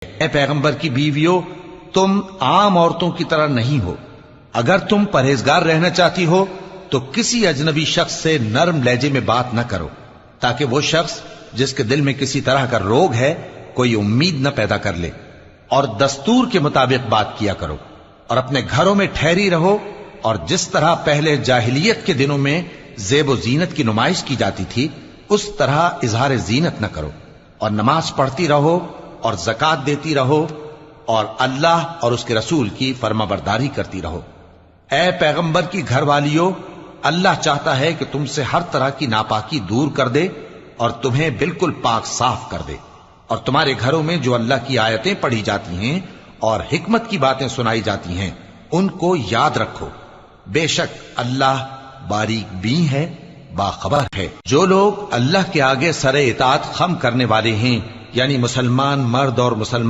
اے پیغمبر کی بیویوں، تم عام عورتوں کی طرح نہیں ہو۔ اگر تم پرہیزگار رہنا چاہتی ہو تو کسی اجنبی شخص سے نرم لہجے میں بات نہ کرو، تاکہ وہ شخص جس کے دل میں کسی طرح کا روگ ہے کوئی امید نہ پیدا کر لے، اور دستور کے مطابق بات کیا کرو، اور اپنے گھروں میں ٹھہری رہو، اور جس طرح پہلے جاہلیت کے دنوں میں زیب و زینت کی نمائش کی جاتی تھی اس طرح اظہار زینت نہ کرو، اور نماز پڑھتی رہو اور زکوٰۃ دیتی رہو، اور اللہ اور اس کے رسول کی فرما برداری کرتی رہو۔ اے پیغمبر کی گھر والیوں، اللہ چاہتا ہے کہ تم سے ہر طرح کی ناپاکی دور کر دے اور تمہیں بالکل پاک صاف کر دے، اور تمہارے گھروں میں جو اللہ کی آیتیں پڑھی جاتی ہیں اور حکمت کی باتیں سنائی جاتی ہیں ان کو یاد رکھو، بے شک اللہ باریک بین ہے، باخبر ہے۔ جو لوگ اللہ کے آگے سر اطاعت خم کرنے والے ہیں، یعنی مسلمان مرد اور مسلمان